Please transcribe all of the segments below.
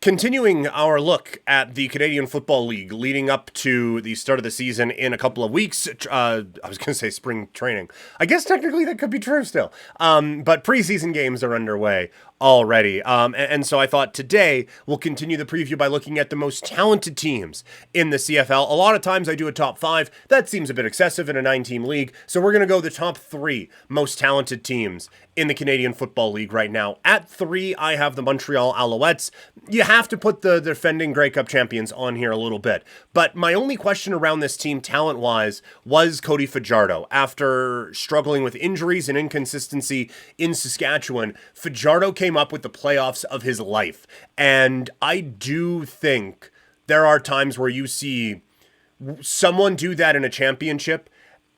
Continuing our look at the Canadian Football League leading up to the start of the season in a couple of weeks. I was going to say spring training. I guess technically that could be true still. But preseason games are underway already. And so I thought today we'll continue the preview by looking at the most talented teams in the CFL. A lot of times I do a top five. That seems a bit excessive in a 9-team league. So we're going to go the top three most talented teams in the Canadian Football League right now. At 3, I have the Montreal Alouettes. You have to put the defending Grey Cup champions on here a little bit. But my only question around this team, talent-wise, was Cody Fajardo. After struggling with injuries and inconsistency in Saskatchewan, Fajardo came up with the playoffs of his life. And I do think there are times where you see someone do that in a championship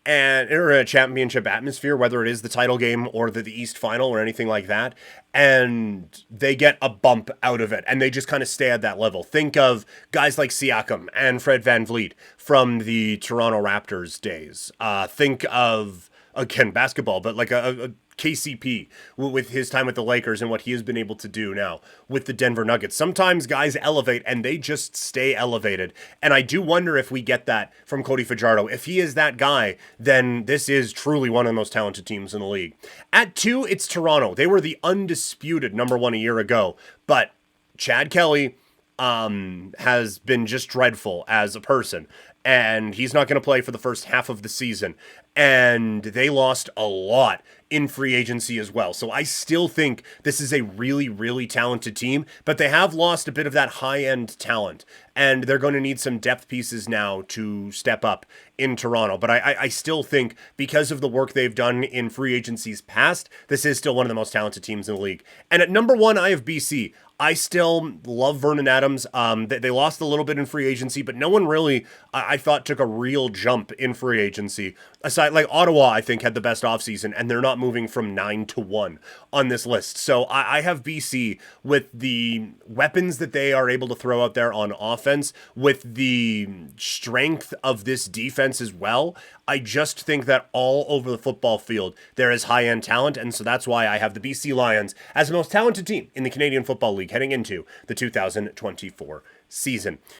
or a championship atmosphere, whether it is the title game or the East Final or anything like that, and they get a bump out of it, and they just kind of stay at that level. Think of guys like Siakam and Fred VanVleet from the Toronto Raptors days. Think of, again, basketball, but like a KCP with his time with the Lakers and what he has been able to do now with the Denver Nuggets. Sometimes guys elevate and they just stay elevated. And I do wonder if we get that from Cody Fajardo. If he is that guy, then this is truly one of the most talented teams in the league. At 2, it's Toronto. They were the undisputed number 1 a year ago, but Chad Kelly has been just dreadful as a person, and he's not going to play for the first half of the season. And they lost a lot in free agency as well. So I still think this is a really, really talented team, but they have lost a bit of that high-end talent, and they're going to need some depth pieces now to step up in Toronto. But I still think because of the work they've done in free agencies past, this is still one of the most talented teams in the league. And at number 1, I have BC. I still love Vernon Adams. They lost a little bit in free agency, but no one really, I thought, took a real jump in free agency. Aside, like Ottawa, I think, had the best offseason, and they're not moving from 9 to 1 on this list. So I have BC with the weapons that they are able to throw out there on offense, with the strength of this defense as well. I just think that all over the football field, there is high-end talent, and so that's why I have the BC Lions as the most talented team in the Canadian Football League heading into the 2024 season.